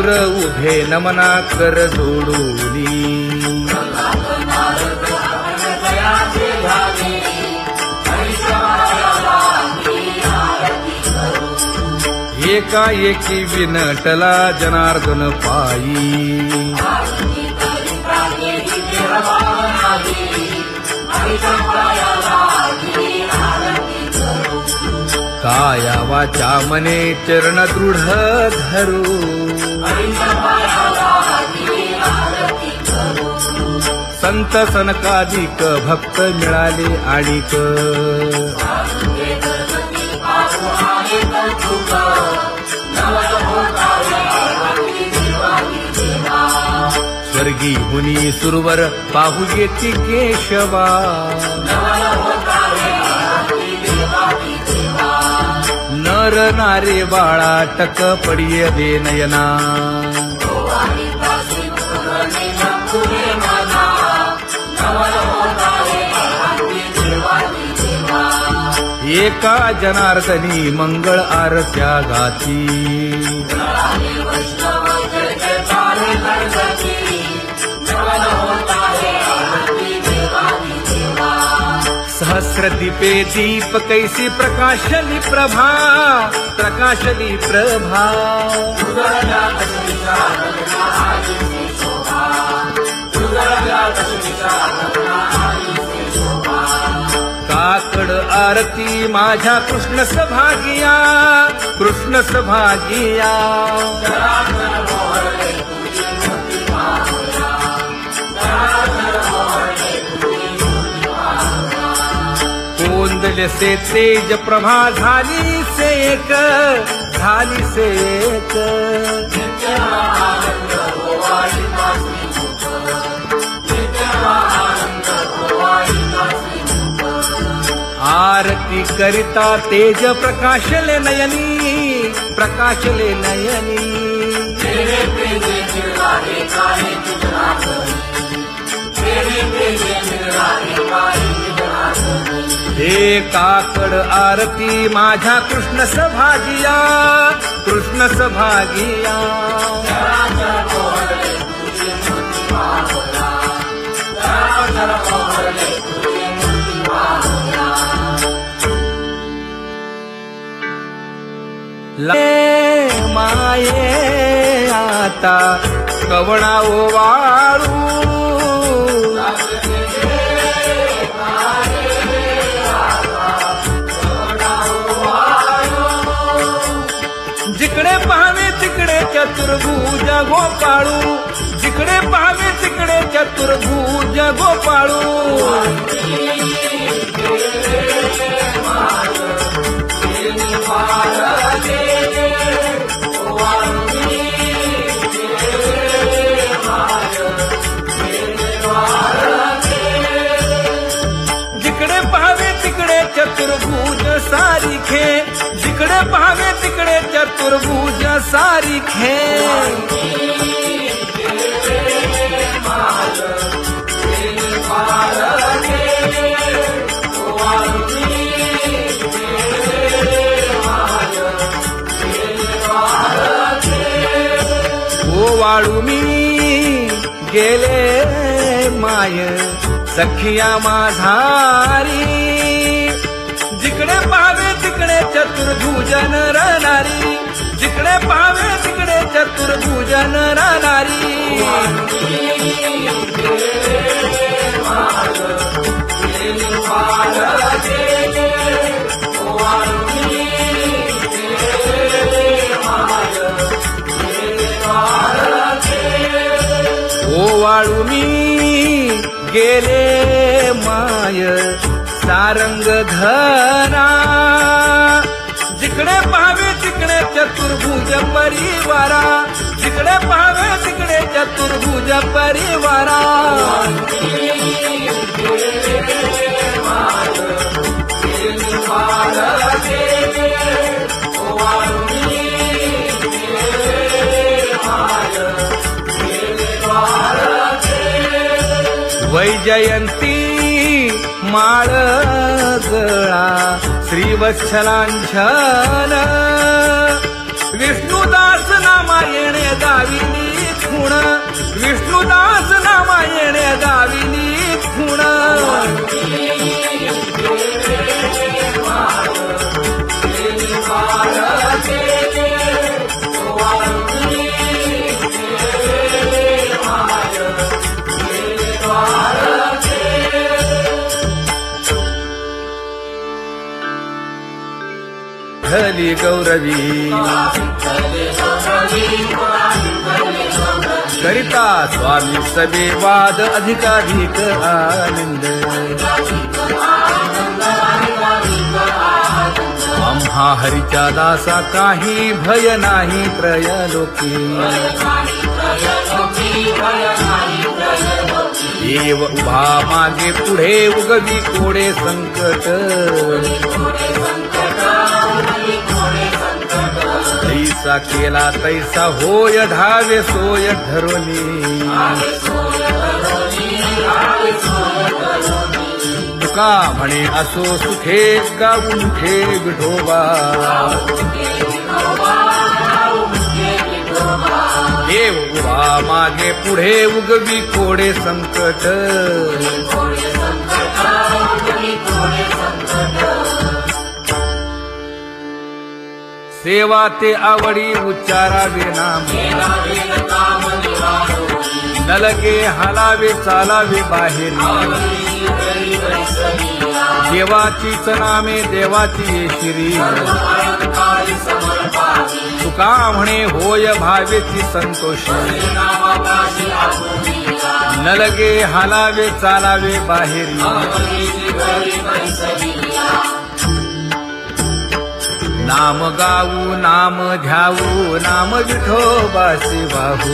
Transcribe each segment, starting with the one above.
असुर उभे नमना कर जोडूनी एकाएकी विनटला जनार्दन पायी काया वाचा मने चरण दृढ धरू संत सनकाधिक भक्त मिळाले आणिक स्वर्गी हुनी सुरवर पाहू येती केशवा नर नारे बाळा टक पडिये दे नयना एका जनार्दनी मंगळ आरत्या गाती सहस्र दीपे दीप कैसी प्रकाशली प्रभा प्रकाशली प्रभा काकड आरती माझ्या कृष्ण सभागिया कृष्ण सभागिया कोंदले से तेज प्रभा झाली से एक झाली से एक आरती करिता तेज प्रकाशले नयनी प्रकाशले नयनी हे काकड आरती माझ्या कृष्ण सभागिया कृष्ण सभागिया माये आता कवणा ओवाळू जिकडे पाहावे तिकडे चतुर्भुज गोपाळू जिकडे पाहावे तिकडे चतुर्भुज गोपाळू जिकडे पाहावे तिकडे चतुर्भुज सारिखे जिकडे पाहावे तिकडे चतुर्भुज सारिखे वाळू मी गेले माय सखिया माझारी जिकडे पाहावे तिकडे चतुर्भुज नर नारी जिकडे पाहावे तिकडे चतुर्भुज नर नारी वाळू मी गेले माय सारंग धरा जिकडे पाहावे तिकडे चतुर्भुज परिवारा जिकडे पाहावे तिकडे चतुर्भुज परिवारा वैजयंती माळ गळा श्रीवत्सलांछन विष्णुदास नामा येणे गावी विठ्ठली गौरवी करिता स्वामी सबे वाद अधिकाधिक आनंद आम्हा हरीच्या दासा काही भय नाही त्रयलोकी देव उभा मागे पुढे उगवी कोडे संकट तैसा केला तैसा होय धावे सोय धरोनी तुका म्हणे असो सुखे गाऊन ठे विठोबा देव उभा मागे पुढे उगवी कोडे संकट सेवा ते आवडी उच्चारावे नाम नलगे हालावे चालावे बाहेर देवाचीच नामे देवाची श्री तुका म्हणे होय भावेची संतोषी नलगे हालावे चालावे बाहेर नाम गाऊ नाम घ्याऊ नाम विठोबासी वाहू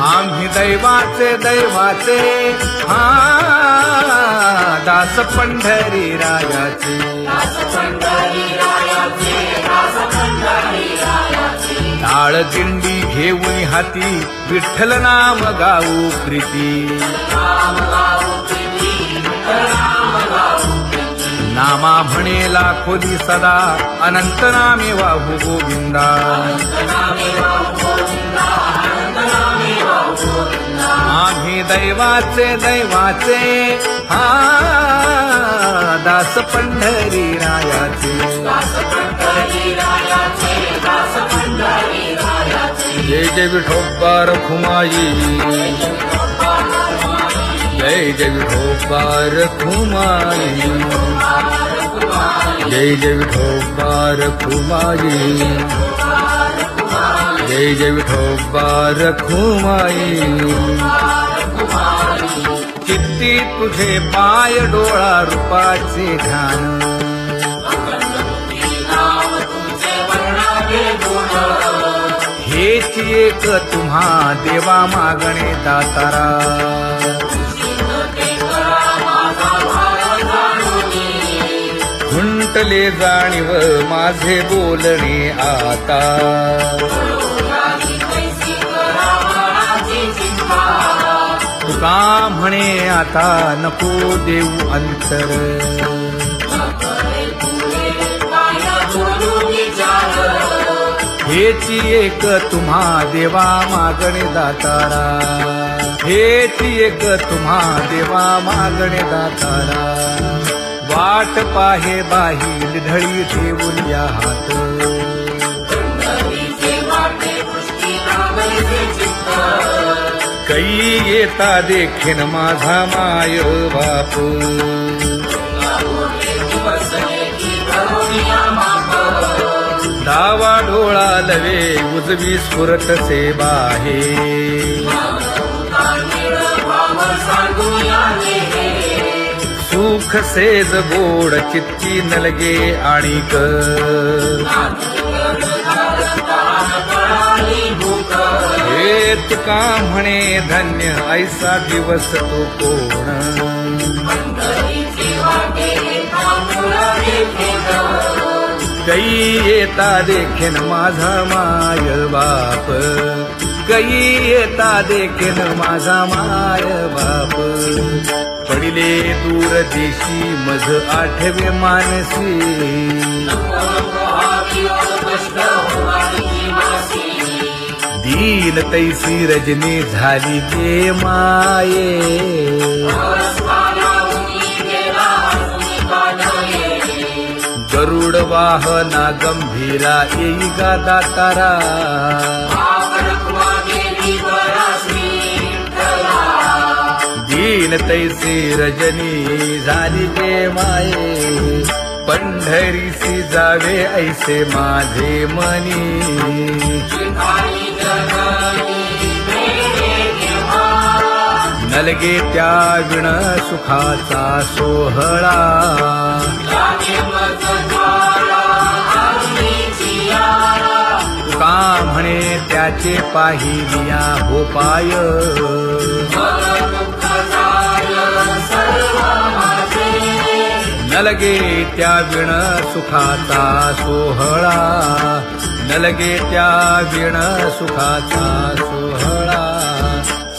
आम्ही दैवाचे हा दास पंढरी रायाचे टाळ दिंडी घेऊन हाती विठ्ठल नाम गाऊ प्रीती नामा म्हणेला खोली सदा अनंत नामे वाहू गोविंदा आम्ही दैवाचे हा दास पंढरी रायाचे जय जय विठोबा रखुमाई जय जय विठोबा रखुमाई जय जय विठोबा रखुमाई जय जय विठोबा रखुमाई चित्ती तुझे पाय डोळा रूपाचे ध्यान हेच एक तुम्हा देवा मागणे दातारा खुंटले जाणीव माझे बोलणे आता तुका म्हणे आता नको देऊ अंतर हेची एक तुम्हा देवा मागणे दातारा हेची एक तुम्हा देवा मागणे दातारा वाट पाहे बाही ढळी ठेवून या हात कै येता देखीन माझा माय बाप डावा डोळा लवे उजवी स्फुरत से बाहे सुख सेज गोड चित्ती नलगे आणिक हे तुका म्हणे धन्य ऐसा दिवस तो कोण कै येता देखीन माझा माय बाप कै येता देखीन माझा माय बाप पडिले दूर देशी मज आठवे मानसी दीन तैसी रजनी झाली गे माये गरुड वाहना गंभीरा येई गा दातारा येईन तैसी रजनी झाली गे माये, पंढरीसी जावे ऐसे माझे मनी. नलगे त्या विण सुखाचा सोहळा, तुका म्हणे त्याचे पाहिलिया हो पाय. नलगे त्या विण सुखाचा सोहळा, नलगे त्या विण सुखाचा सोहळा,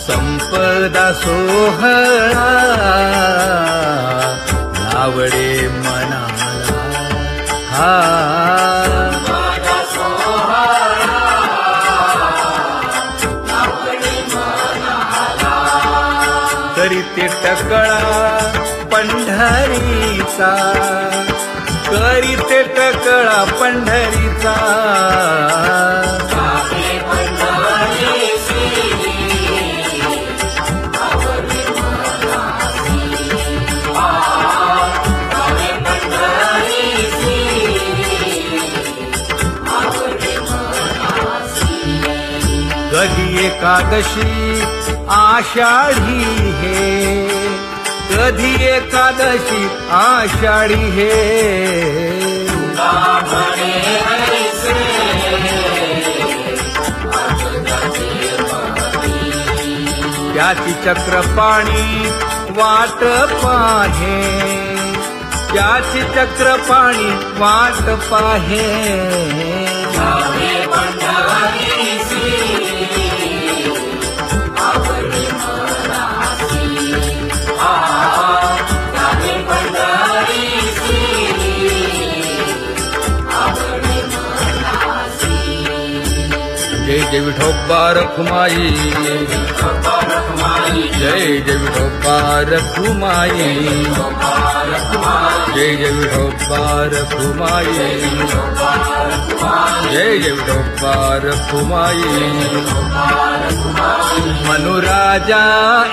संपदा सोहळा आवडे मनाला. हा करीते टकळा पंढरीचा, करीते टकळा पंढरीचा. कधी एकादशी आषाढी हे, कधी एकादशी आषाढी हे. त्याची चक्रपाणी वाट पाहे, त्याची चक्रपाणी वाट पाहे. जय जय विठोबा रखुमाई, जय जय विठोबा रखुमाई, जय जय विठोबा रखुमाई, जय जय विठोबा रखुमाई. मनुराजा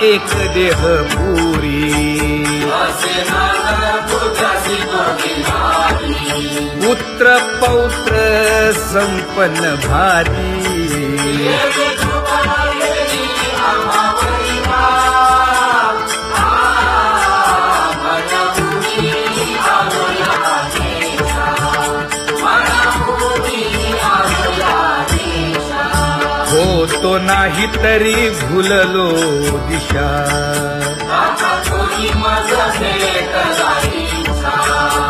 एक देह पुरी, पुत्र पौत्र संपन्न भारी. होतो नाही तरी भुललो दिशा,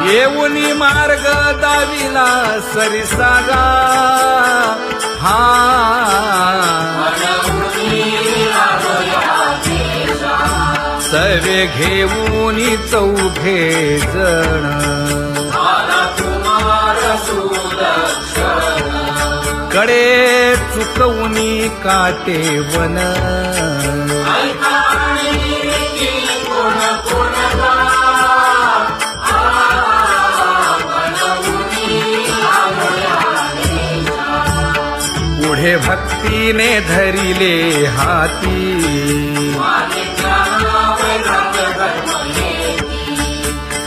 येऊनी मार्ग दाविला सरिसागा. हा सवे घेऊनी चौघे जण, कडे चुकवूनी काटे वन. पुढे भक्तीने धरिले हाती,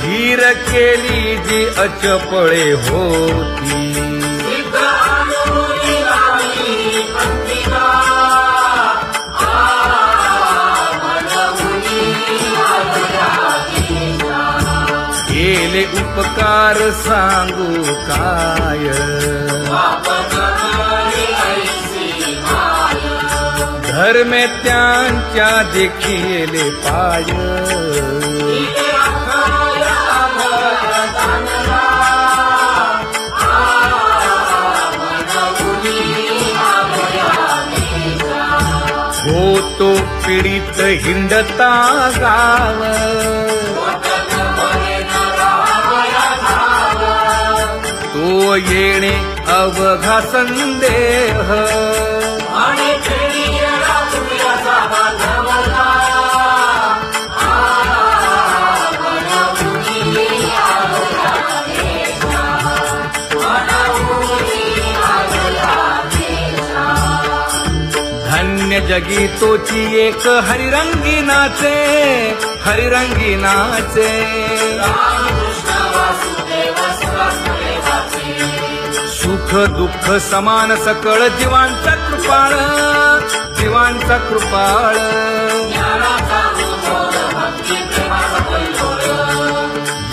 धीर केली जी अचपळे होती. केले उपकार सांगू काय, धर्मे त्यांच्या देखिले पाय. होतो पीडित हिंडता गाव, तो येणे अवघा संदेह. धन्य अन्य जगी तोची एक हरिरंगी नाचे, हरिरंगी नाचे. सुख दुःख समान सकळ जीवांचा कृपाळ, जीवांचा कृपाळ.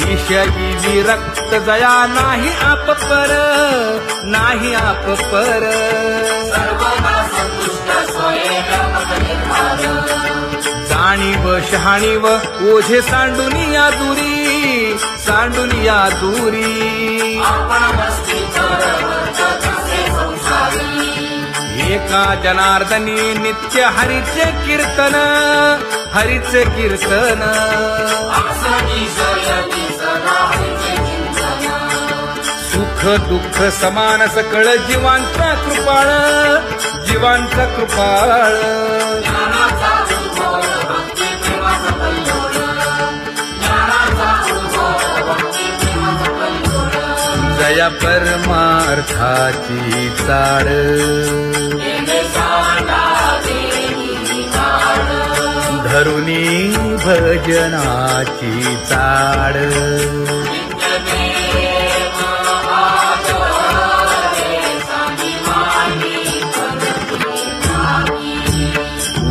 विषयी विरक्त जया नाही आप पर, नाही आप पर. जाणीव शहाणीव ओझे सांडुनिया दुरी, सांडुनिया दुरी. एका जनार्दनी नित्य हरीचे कीर्तन, हरीचे कीर्तन. सुख दुःख समान सकळ जीवांचा कृपाळ, जीवांचा कृपाळ. जया परमार्थाची चाड, धरुनी भजनाची चाड.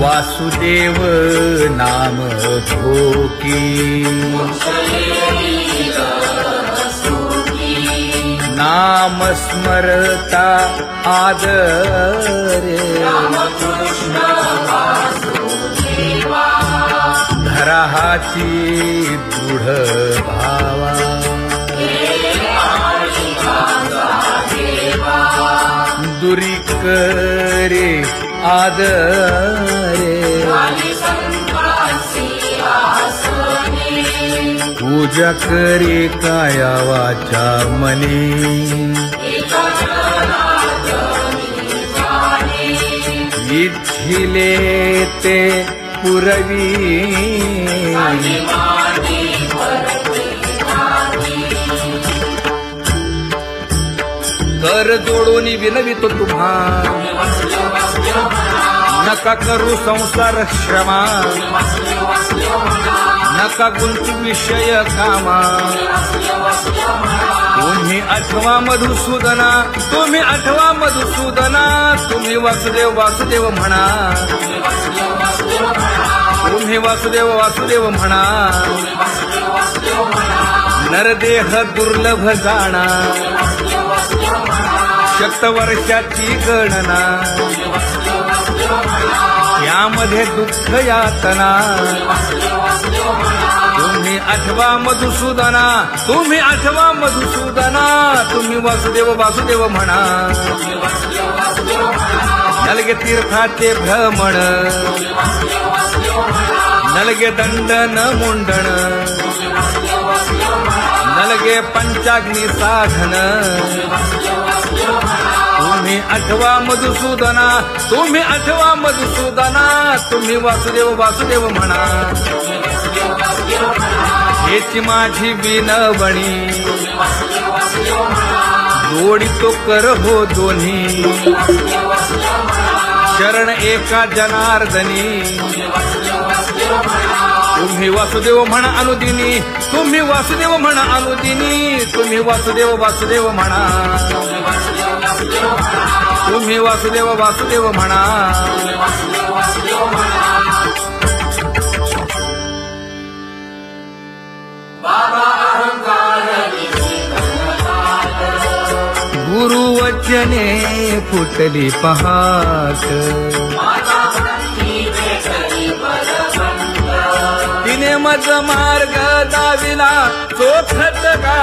वासुदेव नाम भोकी, नाम स्मरता आदरे. धराहाची दृढ भावा, दुरी करे आदरे. पूजा करे काया वाचा मनी, इच्छिले ते पुरवी. कर जोडून विनवितो तुम्हा, नका करू संसार श्रमा. नका गुंतू विषय कामा. तुम्ही आठवा मधुसूदना, तुम्ही आठवा मधुसूदना. तुम्ही वासुदेव वासुदेव म्हणा, तुम्ही वासुदेव वासुदेव म्हणा. नरदेह दुर्लभ जाणा, शतवर्षाची गणना. यामध्ये दुःख यातना. तुम्ही आठवा मधुसूदना, तुम्ही आठवा मधुसूदना. तुम्ही वासुदेव वासुदेव म्हणा. नलगे तीर्थाचे भ्रमण, नलगे दंडन मुंडण. नलगे पंचाग्नी साधन. तुम्ही आठवा मधुसूदना, तुम्ही आठवा मधुसूदना. तुम्ही वासुदेव वासुदेव म्हणा. हेची माझी विनवणी, जोडितो कर हो दोन्ही. शरण एका जनार्दनी. तुम्ही वासुदेव म्हणा अनुदिनी, तुम्ही वासुदेव म्हणा अनुदिनी. तुम्ही वासुदेव वासुदेव म्हणा. तुम्ही वासुदेव वासुदेव म्हणा. गुरुवचने फुटली पहाट. तिने मज मार्ग दाविला चोखत का.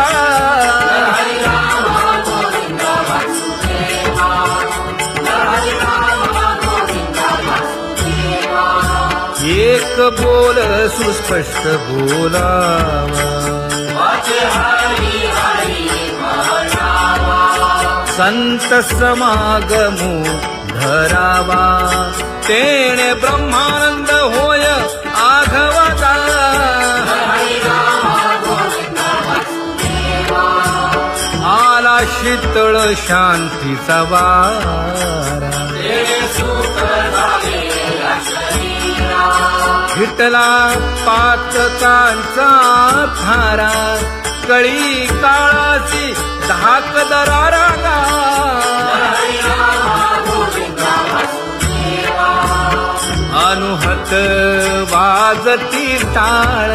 एक बोल सुस्पष्ट बोलावा. संत समागमू धरावा. तेणे ब्रह्मानंद होय आघवाचा. आला शीतळ शांतीचा वारा. विठ्ठला पातकांचा थारा कळी काळाची धाक दरारा अनुहत वाजती टाळ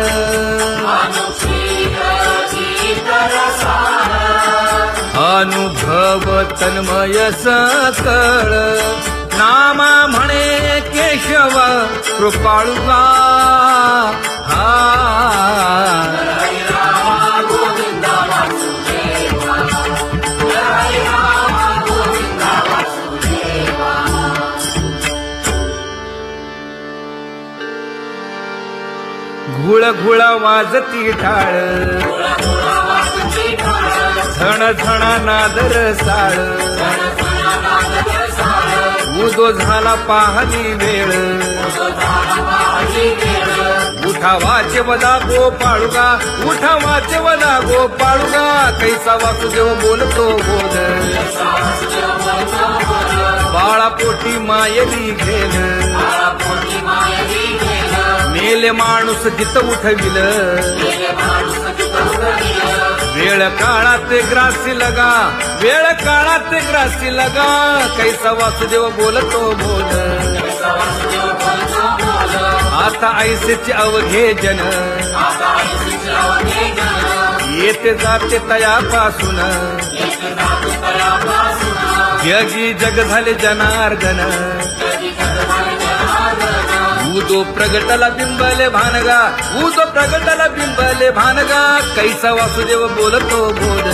अनुभव तन्मय सकळ नामा म्हणे केशव कृपाळुगा घुळ घुळ वाजती टाळ झण झण नादर साळ उदो झाला पाहली वेळ उठा वाचे वदा गोपाळुगा उठा वाचे वदा गोपाळुगा कैसा वासुदेव बोलतो बोल बाळा पोटी मायली घेल मेले माणूस जित उठविल वेळ काळात ग्रासी लगा वेळ काळात ग्रासी लगा कैसा वासुदेव बोलतो बोल आता ऐसेचे अवघे जन येते जाते तयापासून जगी जग झाले जनार्दन उदो प्रगटला बिंबले भानगा उदो प्रगटला बिंबले भानगा कैसा वासुदेव बोलतो बोल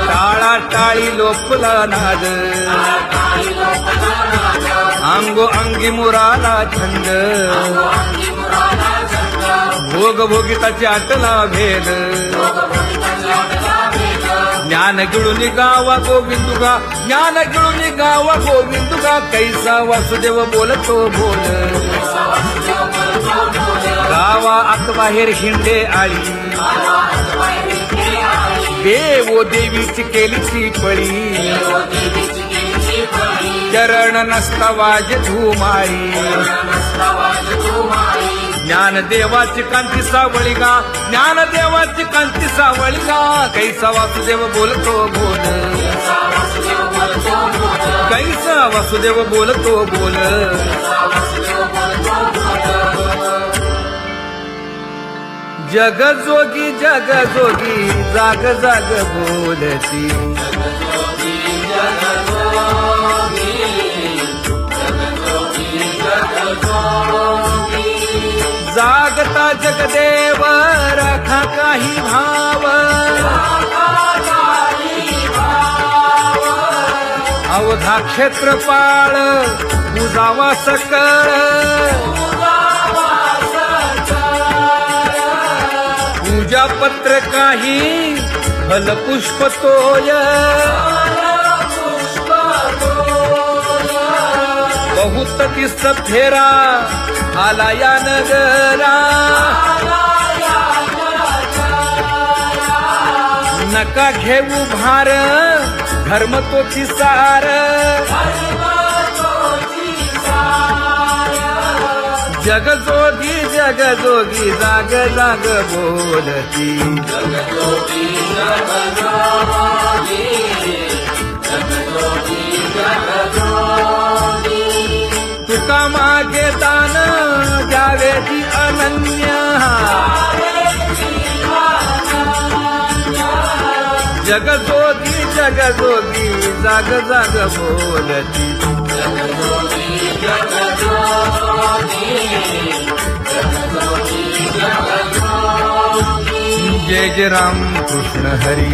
टाळा टाळी लोपला नाद अंगो अंगी मुराला छंद भोग भोगिताची आटला भेद ज्ञान गिळून गावा गोविंदुगा ज्ञान गिळून गावा गोविंदुगा कैसा वासुदेव बोलतो बोल गावा आत बाहेर हिंडे आळी देवो देवीची केलीची पळी चरण नसता वाज धुमाळी ज्ञानदेवाची कांती सावळी गा ज्ञानदेवाची कांती सावळी गा कैसा वासुदेव बोलतो बोल कैसा वासुदेव बोलतो बोल जग जोगी जाग जाग बोलती जागता जगदेव राखा काही भाव अवधा क्षेत्रपाळ बुजावा सकळ पूजा पत्र काही फलपुष्प तोय बहुत दिस फेरा आला या नगरा नका घेऊ भार धर्म तोची सार जगजोगी जाग जाग बोलती तुका मागे दान द्यावे ती अनन्य जगजोगी जाग जाग बोलती जय जय राम कृष्ण हरी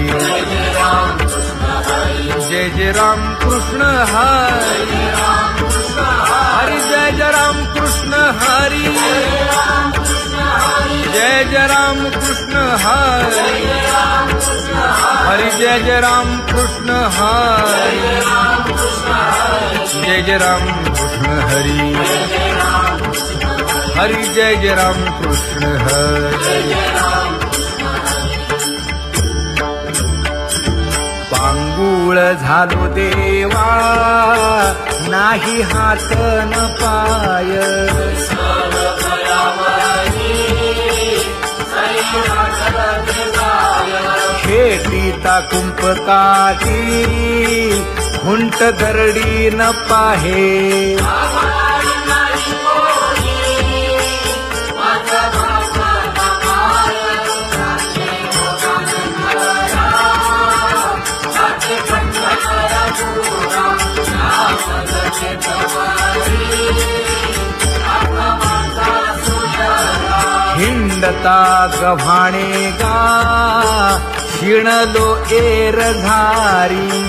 जय जय राम कृष्ण हरी हरि जय जय राम कृष्ण हरी जय जय राम कृष्ण हरी हरि जय जय राम कृष्ण हरी जय जय राम कृष्ण हरी हरि जय जय राम कृष्ण हरी अंगुळ झालो देवा नाही हात न पाय शेतीता कुंपकाठी हुंट दरडी न पाहे हिंडता गव्हाणे गा शिणलो एर घारी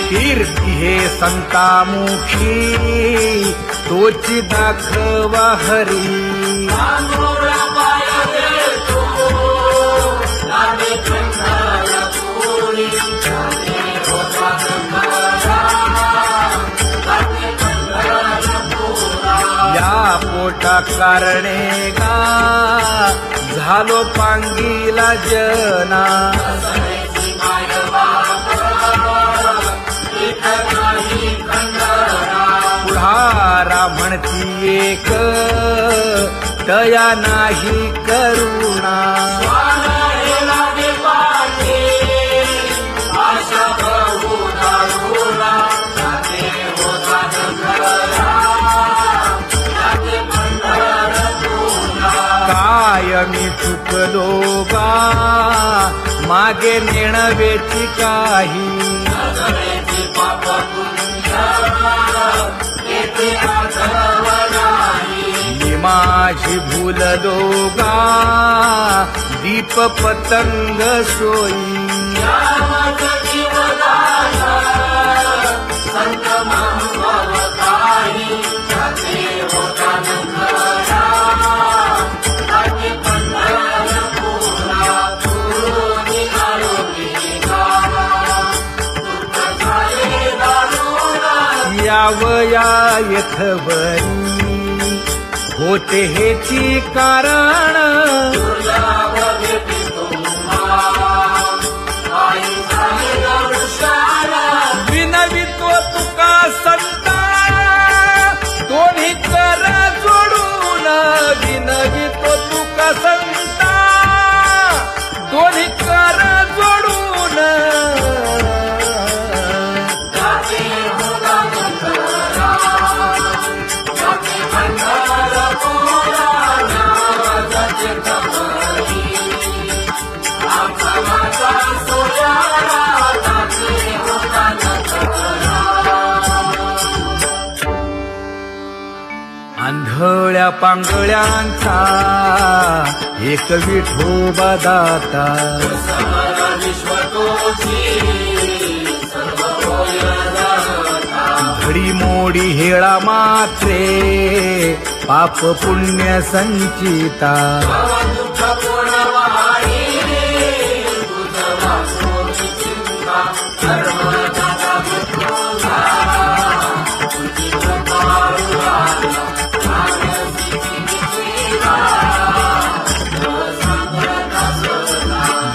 कीर्ती हे संतामुखी तोची दाखवा हरी या पोटा कारणे गा झालो पांगीला जना पुढारा म्हणती एक तया नाही करुणा मी चुकलो गा मागे नेणवेची काही मी माझी भूललो गा दीप पतंग सोयी यावया यथवरी होते हेची कारण विनवितो तुका संता दोन्ही कर जोडून विनवितो तुका संता दोन्ही कर जोडून आंधळ्या पांगळ्यांचा एक विठोबा दाता घडी मोडी हेळा मात्रे पाप पुण्य संचिता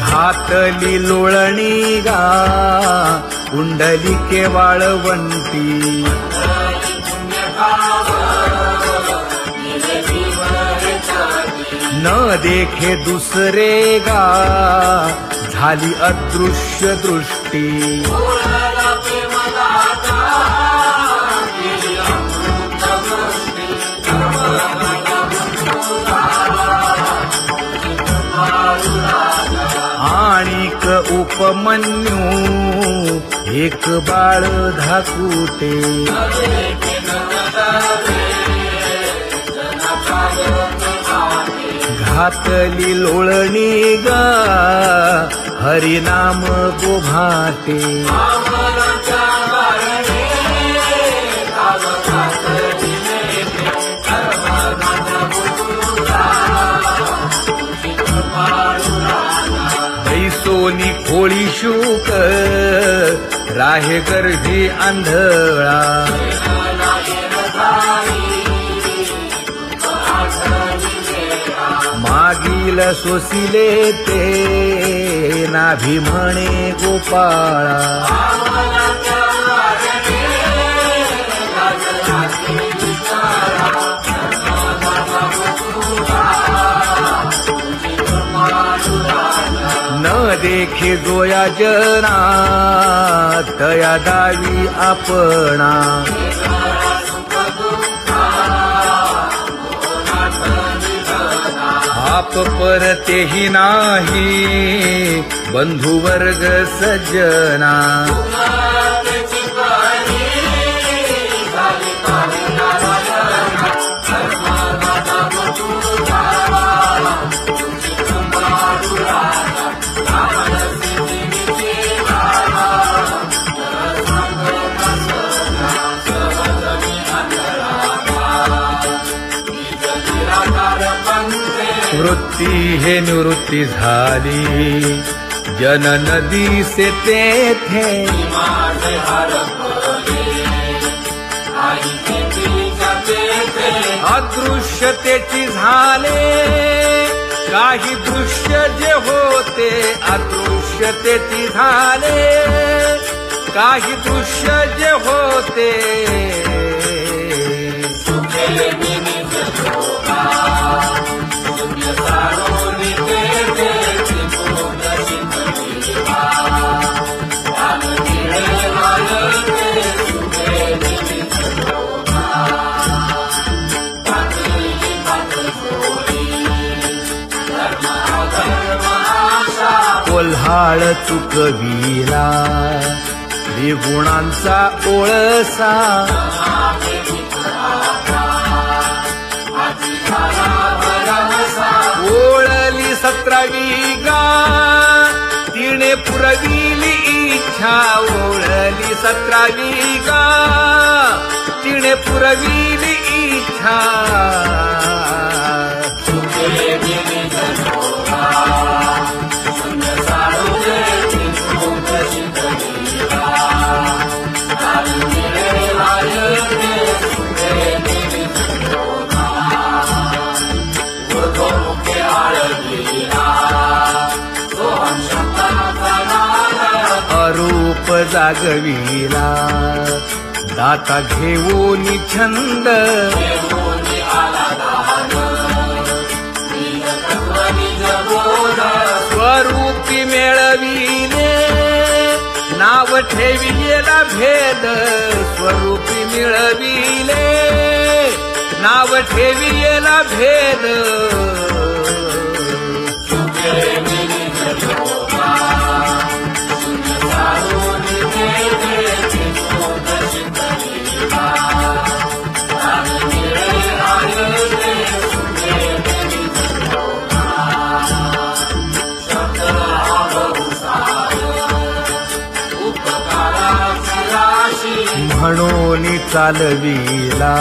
घातली लोळणी गा कुंडलिके वाळवंटी न देखे दुसरे गा झाली अदृश्य दृष्टी आणिक उपमन्यू एक बाळ धाकुटे घातली लोळणी गा हरिनाम गोभाटे सोनी खोळी शूक राहे गर्भी आंधळा मागील सोसिले ते नाभी म्हणे गोपाळा न देखे जोया जना तया दावी आपणा आप परतेही नाही बंधुवर्ग सज्जना वृत्ती हे निवृत्ती झाली जन नदी से तेथे अदृश्यतेची झाले काही दृश्य जे होते अदृश्यतेची झाले काही दृश्य जे होते कोल्हाळ चुकविला विगुणांचा ओळसा ओळली 17वी गा तिने पुरविली इच्छा ओळली 17वी गा तिने पुरविली इच्छा अरूप जागविला दाता घेऊन छंद स्वरूपी मेळविले नाव ठेविलेला भेद स्वरूपी मिळविले नाव ठेविलेला भेद म्हणून चालविला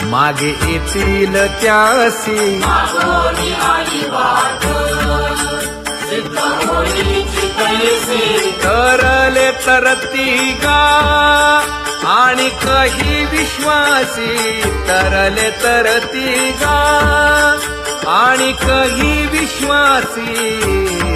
मागे येतील त्यासी तरले तरती गा आणि काही विश्वासी तरले तरती गा आणि काही विश्वासी